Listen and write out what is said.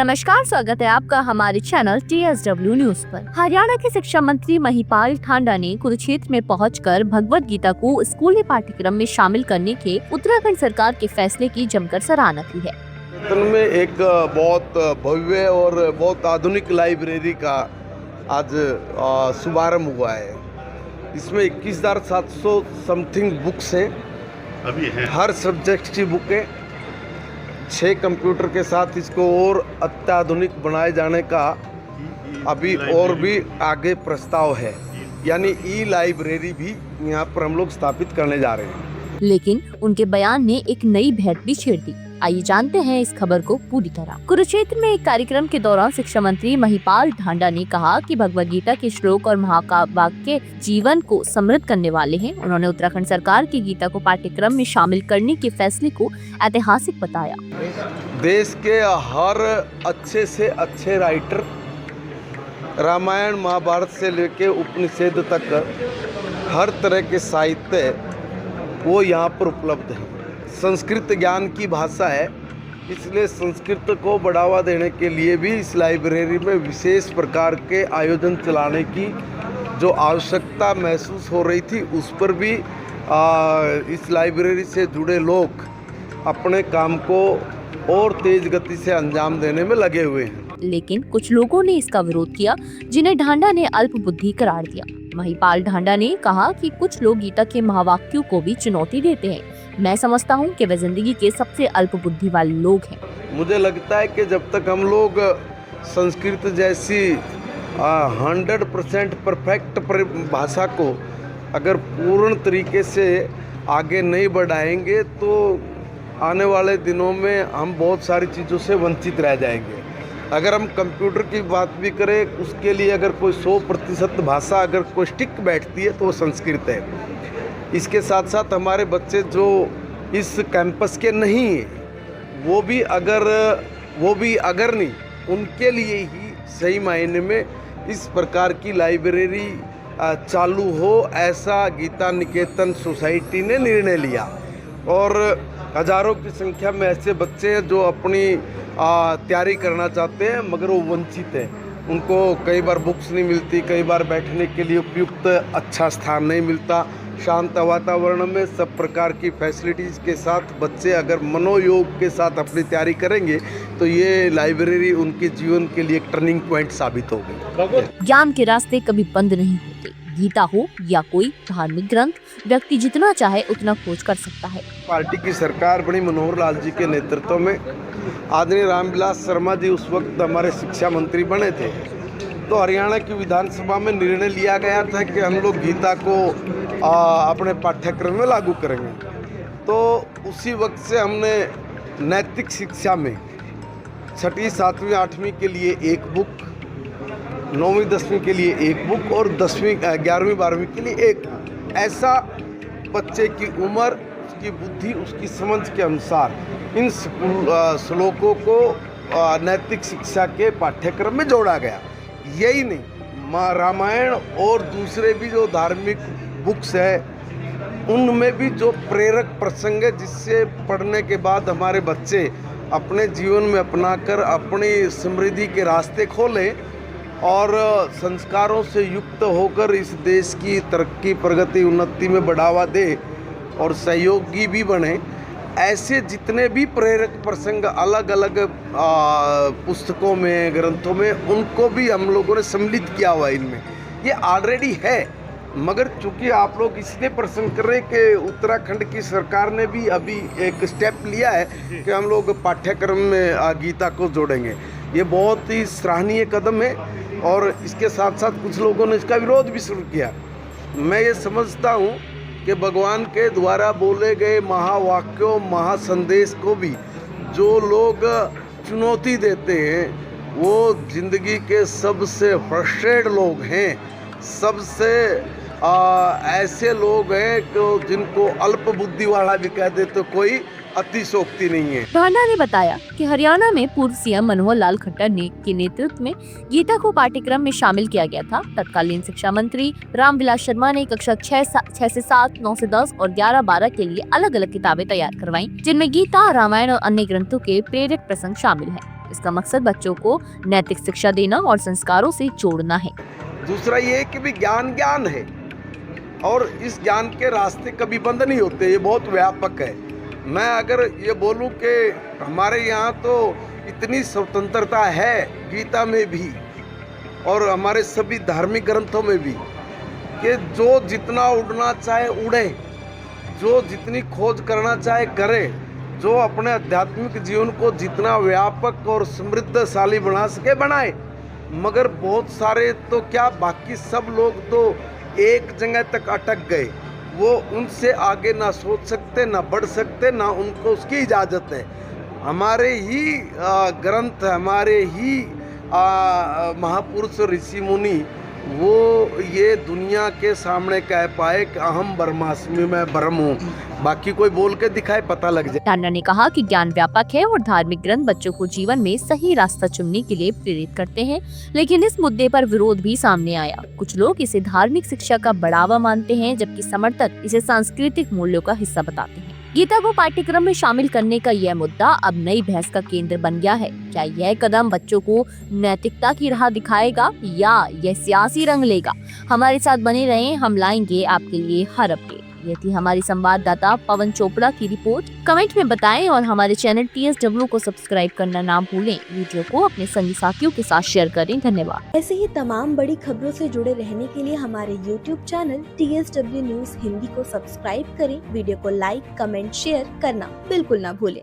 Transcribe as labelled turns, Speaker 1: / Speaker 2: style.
Speaker 1: नमस्कार, स्वागत है आपका हमारे चैनल TSW न्यूज पर। हरियाणा के शिक्षा मंत्री महिपाल ठांडा ने कुरुक्षेत्र में पहुंचकर भगवत गीता को स्कूली पाठ्यक्रम में शामिल करने के उत्तराखंड सरकार के फैसले की जमकर सराहना की है।
Speaker 2: में एक बहुत भव्य और बहुत आधुनिक लाइब्रेरी का आज शुभारंभ हुआ है। इसमें 21,700 समथिंग बुक्स हैं,
Speaker 3: अभी है
Speaker 2: हर सब्जेक्ट की बुकें, 6 कंप्यूटर के साथ इसको और अत्याधुनिक बनाए जाने का अभी और भी आगे प्रस्ताव है। यानी ई लाइब्रेरी भी यहाँ पर हम लोग स्थापित करने जा रहे हैं।
Speaker 1: लेकिन उनके बयान ने एक नई भेंट भी छेड़ दी। आइए जानते हैं इस खबर को पूरी तरह। कुरुक्षेत्र में एक कार्यक्रम के दौरान शिक्षा मंत्री महिपाल ठांडा ने कहा कि भगवत गीता के श्लोक और महावाक्य जीवन को समृद्ध करने वाले हैं। उन्होंने उत्तराखंड सरकार की गीता को पाठ्यक्रम में शामिल करने के फैसले को ऐतिहासिक बताया।
Speaker 2: देश के हर अच्छे से अच्छे राइटर रामायण महाभारत से लेके उपनिषद तक हर तरह के साहित्य वो यहाँ पर उपलब्ध है। संस्कृत ज्ञान की भाषा है, इसलिए संस्कृत को बढ़ावा देने के लिए भी इस लाइब्रेरी में विशेष प्रकार के आयोजन चलाने की जो आवश्यकता महसूस हो रही थी, उस पर भी इस लाइब्रेरी से जुड़े लोग अपने काम को और तेज गति से अंजाम देने में लगे हुए हैं।
Speaker 1: लेकिन कुछ लोगों ने इसका विरोध किया, जिन्हें ढांडा ने अल्प बुद्धि करार दिया। महिपाल ढांडा ने कहा कि कुछ लोग गीता के महावाक्यों को भी चुनौती देते हैं। मैं समझता हूं कि वे जिंदगी के सबसे अल्प बुद्धि वाले लोग हैं।
Speaker 2: मुझे लगता है कि जब तक हम लोग संस्कृत जैसी 100% परफेक्ट भाषा को अगर पूर्ण तरीके से आगे नहीं बढ़ाएंगे तो आने वाले दिनों में हम बहुत सारी चीज़ों से वंचित रह जाएंगे। अगर हम कंप्यूटर की बात भी करें, उसके लिए अगर कोई 100% भाषा अगर कोई स्टिक बैठती है तो वो संस्कृत है। इसके साथ साथ हमारे बच्चे जो इस कैंपस के नहीं हैं, वो भी अगर नहीं, उनके लिए ही सही मायने में इस प्रकार की लाइब्रेरी चालू हो, ऐसा गीता निकेतन सोसाइटी ने निर्णय लिया। और हजारों की संख्या में ऐसे बच्चे हैं जो अपनी तैयारी करना चाहते हैं मगर वो वंचित हैं। उनको कई बार बुक्स नहीं मिलती, कई बार बैठने के लिए उपयुक्त अच्छा स्थान नहीं मिलता। शांत वातावरण में सब प्रकार की फैसिलिटीज़ के साथ बच्चे अगर मनोयोग के साथ अपनी तैयारी करेंगे तो ये लाइब्रेरी उनके जीवन के लिए एक टर्निंग पॉइंट साबित होगी।
Speaker 1: ज्ञान के रास्ते कभी बंद नहीं होते। गीता हो या कोई धार्मिक ग्रंथ, व्यक्ति जितना चाहे उतना खोज कर सकता है।
Speaker 2: पार्टी की सरकार बड़ी मनोहर लाल जी के नेतृत्व में आदरणीय रामविलास शर्मा जी उस वक्त हमारे शिक्षा मंत्री बने थे, तो हरियाणा की विधानसभा में निर्णय लिया गया था कि हम लोग गीता को अपने पाठ्यक्रम में लागू करेंगे। तो उसी वक्त से हमने नैतिक शिक्षा में 6वीं 7वीं 8वीं के लिए एक बुक, 9वीं 10वीं के लिए एक बुक और 10वीं 11वीं 12वीं के लिए एक बुक, ऐसा बच्चे की उम्र, उसकी बुद्धि, उसकी समझ के अनुसार इन श्लोकों को नैतिक शिक्षा के पाठ्यक्रम में जोड़ा गया। यही नहीं, रामायण और दूसरे भी जो धार्मिक बुक्स है उनमें भी जो प्रेरक प्रसंग है जिससे पढ़ने के बाद हमारे बच्चे अपने जीवन में अपनाकर अपनी समृद्धि के रास्ते खोलें और संस्कारों से युक्त होकर इस देश की तरक्की, प्रगति, उन्नति में बढ़ावा दे और सहयोगी भी बने। ऐसे जितने भी प्रेरक प्रसंग अलग अलग पुस्तकों में, ग्रंथों में, उनको भी हम लोगों ने सम्मिलित किया हुआ है। इनमें ये ऑलरेडी है, मगर चूंकि आप लोग इसलिए प्रश्न कर रहे हैं कि उत्तराखंड की सरकार ने भी अभी एक स्टेप लिया है कि हम लोग पाठ्यक्रम में गीता को जोड़ेंगे। ये बहुत ही सराहनीय कदम है और इसके साथ साथ कुछ लोगों ने इसका विरोध भी शुरू किया। मैं ये समझता हूँ कि भगवान के द्वारा बोले गए महावाक्यों, महासंदेश को भी जो लोग चुनौती देते हैं वो जिंदगी के सबसे फ्रस्ट्रेटेड लोग हैं, सबसे ऐसे लोग हैं कि जिनको अल्प बुद्धि वाला भी कह दे तो कोई अतिशोक्ति नहीं है।
Speaker 1: ढांडा ने बताया कि हरियाणा में पूर्व सीएम मनोहर लाल खट्टर के नेतृत्व में गीता को पाठ्यक्रम में शामिल किया गया था। तत्कालीन शिक्षा मंत्री रामविलास शर्मा ने कक्षा 6 से 7, 9 से 10 और 11-12 के लिए अलग अलग किताबें तैयार करवाई, जिनमें गीता, रामायण और अन्य ग्रंथों के प्रेरक प्रसंग शामिल है। इसका मकसद बच्चों को नैतिक शिक्षा देना और संस्कारों से जोड़ना है।
Speaker 2: दूसरा ये है कि भी ज्ञान ज्ञान है और इस ज्ञान के रास्ते कभी बंद नहीं होते, ये बहुत व्यापक है। मैं अगर ये बोलूं कि हमारे यहाँ तो इतनी स्वतंत्रता है गीता में भी और हमारे सभी धार्मिक ग्रंथों में भी कि जो जितना उड़ना चाहे उड़े, जो जितनी खोज करना चाहे करे, जो अपने आध्यात्मिक जीवन को जितना व्यापक और समृद्धशाली बना सके बनाए। मगर बहुत सारे तो क्या, बाकी सब लोग तो एक जगह तक अटक गए, वो उनसे आगे ना सोच सकते, ना बढ़ सकते, ना उनको उसकी इजाज़त है। हमारे ही ग्रंथ, हमारे ही महापुरुष ऋषि मुनि वो ये दुनिया के सामने कह पाए कि अहम ब्रह्मास्मि, मैं ब्रह्म हूँ। बाकी कोई बोल के दिखाए, पता लग जाए।
Speaker 1: टांडा ने कहा कि ज्ञान व्यापक है और धार्मिक ग्रंथ बच्चों को जीवन में सही रास्ता चुनने के लिए प्रेरित करते हैं, लेकिन इस मुद्दे पर विरोध भी सामने आया। कुछ लोग इसे धार्मिक शिक्षा का बढ़ावा मानते हैं, जबकि समर्थक इसे सांस्कृतिक मूल्यों का हिस्सा बताते हैं। गीता को पाठ्यक्रम में शामिल करने का यह मुद्दा अब नई बहस का केंद्र बन गया है। क्या यह कदम बच्चों को नैतिकता की राह दिखाएगा या यह सियासी रंग लेगा? हमारे साथ बने रहें, हम लाएंगे आपके लिए हर अपडेट। ये थी हमारी संवाददाता पवन चोपड़ा की रिपोर्ट। कमेंट में बताएं और हमारे चैनल TSW को सब्सक्राइब करना ना भूलें। वीडियो को अपने संगी साथियों के साथ शेयर करें। धन्यवाद।
Speaker 3: ऐसे ही तमाम बड़ी खबरों से जुड़े रहने के लिए हमारे YouTube channel TSW news Hindi को सब्सक्राइब करें। वीडियो को लाइक, कमेंट, शेयर करना बिल्कुल ना भूलें।